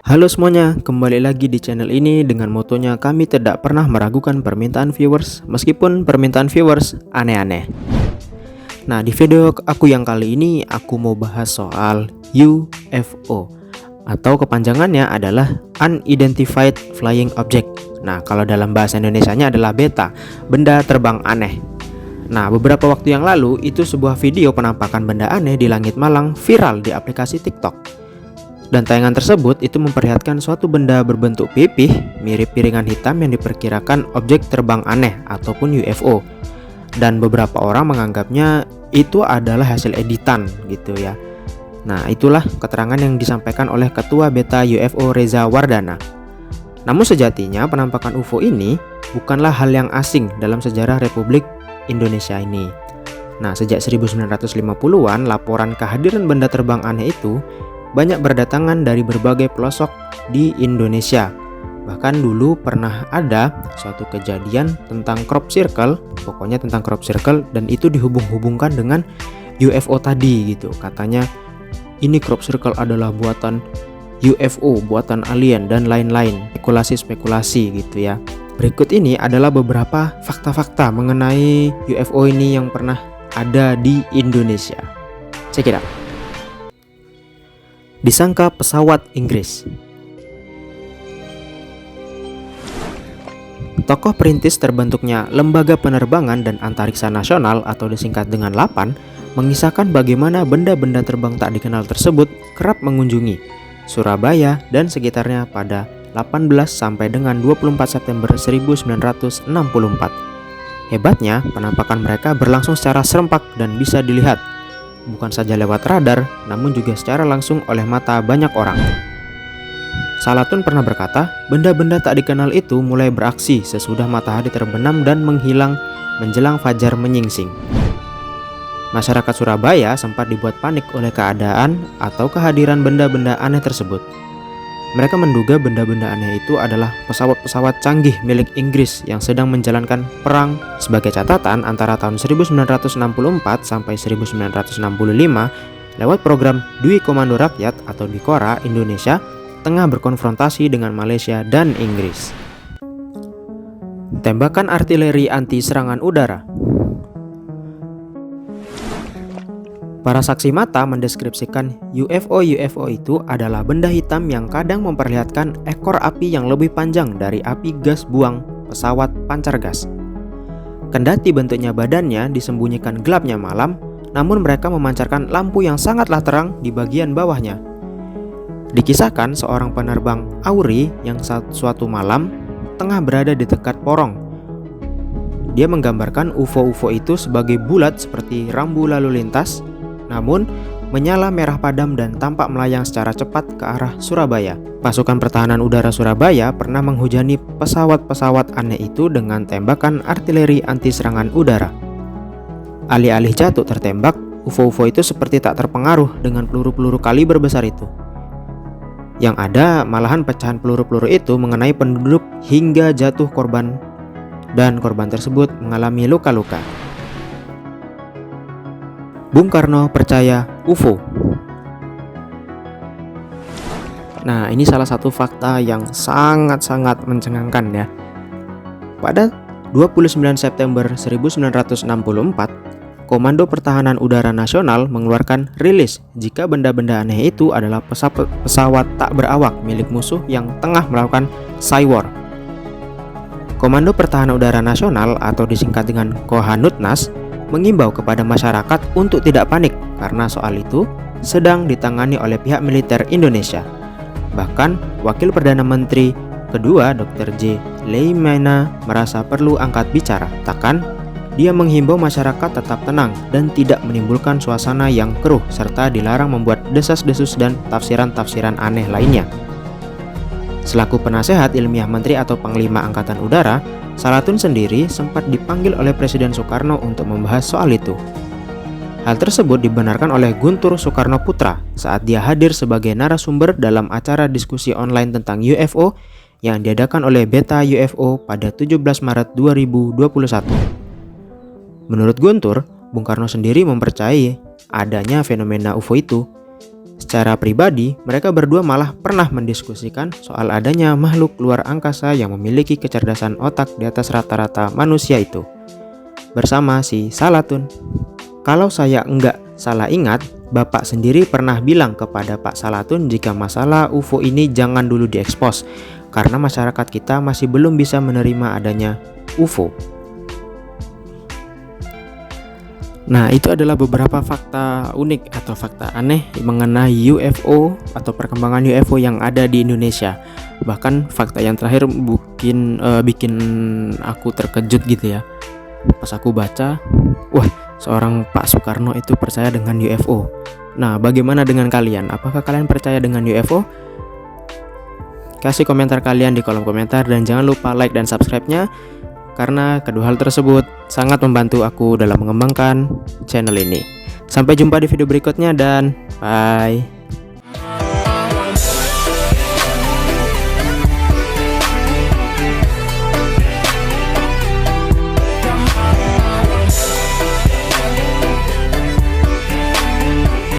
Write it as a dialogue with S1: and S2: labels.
S1: Halo semuanya, kembali lagi di channel ini dengan motonya kami tidak pernah meragukan permintaan viewers meskipun permintaan viewers aneh-aneh. Nah, di video aku yang kali ini aku mau bahas soal UFO atau kepanjangannya adalah Unidentified Flying Object. Nah, kalau dalam bahasa Indonesianya adalah beta, benda terbang aneh. Nah, beberapa waktu yang lalu itu sebuah video penampakan benda aneh di langit Malang viral di aplikasi TikTok. Dan tayangan tersebut itu memperlihatkan suatu benda berbentuk pipih mirip piringan hitam yang diperkirakan objek terbang aneh ataupun UFO. Dan beberapa orang menganggapnya itu adalah hasil editan gitu ya. Nah, itulah keterangan yang disampaikan oleh Ketua Beta UFO Reza Wardana. Namun sejatinya penampakan UFO ini bukanlah hal yang asing dalam sejarah Republik Indonesia ini. Nah, sejak 1950-an laporan kehadiran benda terbang aneh itu banyak berdatangan dari berbagai pelosok di Indonesia. Bahkan dulu pernah ada suatu kejadian tentang crop circle, pokoknya tentang crop circle, dan itu dihubung-hubungkan dengan UFO tadi gitu. Katanya ini crop circle adalah buatan UFO, buatan alien dan lain-lain, spekulasi-spekulasi gitu ya. Berikut ini adalah beberapa fakta-fakta mengenai UFO ini yang pernah ada di Indonesia. Check it out. Disangka pesawat Inggris. Tokoh perintis terbentuknya Lembaga Penerbangan dan Antariksa Nasional atau disingkat dengan LAPAN mengisahkan bagaimana benda-benda terbang tak dikenal tersebut kerap mengunjungi Surabaya dan sekitarnya pada 18 sampai dengan 24 September 1964. Hebatnya, penampakan mereka berlangsung secara serempak dan bisa dilihat bukan saja lewat radar, namun juga secara langsung oleh mata banyak orang. Salatun pernah berkata, benda-benda tak dikenal itu mulai beraksi sesudah matahari terbenam dan menghilang menjelang fajar menyingsing. Masyarakat Surabaya sempat dibuat panik oleh keadaan atau kehadiran benda-benda aneh tersebut. Mereka menduga benda-benda aneh itu adalah pesawat-pesawat canggih milik Inggris yang sedang menjalankan perang. Sebagai catatan, antara tahun 1964 sampai 1965, lewat program Dwi Komando Rakyat atau Dikora, Indonesia tengah berkonfrontasi dengan Malaysia dan Inggris. Tembakan artileri anti serangan udara. Para saksi mata mendeskripsikan UFO itu adalah benda hitam yang kadang memperlihatkan ekor api yang lebih panjang dari api gas buang pesawat pancar gas. Kendati bentuknya badannya disembunyikan gelapnya malam, namun mereka memancarkan lampu yang sangatlah terang di bagian bawahnya. Dikisahkan seorang penerbang Auri yang suatu malam tengah berada di dekat porong. Dia menggambarkan UFO itu sebagai bulat seperti rambu lalu lintas, namun menyala merah padam dan tampak melayang secara cepat ke arah Surabaya. Pasukan Pertahanan Udara Surabaya pernah menghujani pesawat-pesawat aneh itu dengan tembakan artileri anti serangan udara. Alih-alih jatuh tertembak, UFO itu seperti tak terpengaruh dengan peluru-peluru kaliber besar itu. Yang ada malahan pecahan peluru-peluru itu mengenai penduduk hingga jatuh korban, dan korban tersebut mengalami luka-luka. Bung Karno percaya UFO. Nah, ini salah satu fakta yang sangat-sangat mencengangkan ya. Pada 29 September 1964, Komando Pertahanan Udara Nasional mengeluarkan rilis jika benda-benda aneh itu adalah pesawat tak berawak milik musuh yang tengah melakukan Cywar. Komando Pertahanan Udara Nasional atau disingkat dengan Kohanutnas mengimbau kepada masyarakat untuk tidak panik karena soal itu sedang ditangani oleh pihak militer Indonesia. Bahkan, Wakil Perdana Menteri kedua Dr. J. Leimana merasa perlu angkat bicara. Takkan, dia menghimbau masyarakat tetap tenang dan tidak menimbulkan suasana yang keruh serta dilarang membuat desas-desus dan tafsiran-tafsiran aneh lainnya. Selaku penasehat ilmiah Menteri atau Panglima Angkatan Udara, Salatun sendiri sempat dipanggil oleh Presiden Soekarno untuk membahas soal itu. Hal tersebut dibenarkan oleh Guntur Soekarno Putra saat dia hadir sebagai narasumber dalam acara diskusi online tentang UFO yang diadakan oleh Beta UFO pada 17 Maret 2021. Menurut Guntur, Bung Karno sendiri mempercayai adanya fenomena UFO itu. Secara pribadi, mereka berdua malah pernah mendiskusikan soal adanya makhluk luar angkasa yang memiliki kecerdasan otak di atas rata-rata manusia itu, bersama si Salatun. Kalau saya enggak salah ingat, Bapak sendiri pernah bilang kepada Pak Salatun jika masalah UFO ini jangan dulu diekspos, karena masyarakat kita masih belum bisa menerima adanya UFO. Nah, itu adalah beberapa fakta unik atau fakta aneh mengenai UFO atau perkembangan UFO yang ada di Indonesia. Bahkan fakta yang terakhir bikin aku terkejut gitu ya. Pas aku baca, wah, seorang Pak Soekarno itu percaya dengan UFO. Nah, bagaimana dengan kalian? Apakah kalian percaya dengan UFO? Kasih komentar kalian di kolom komentar dan jangan lupa like dan subscribe-nya, karena kedua hal tersebut sangat membantu aku dalam mengembangkan channel ini. Sampai jumpa di video berikutnya dan bye.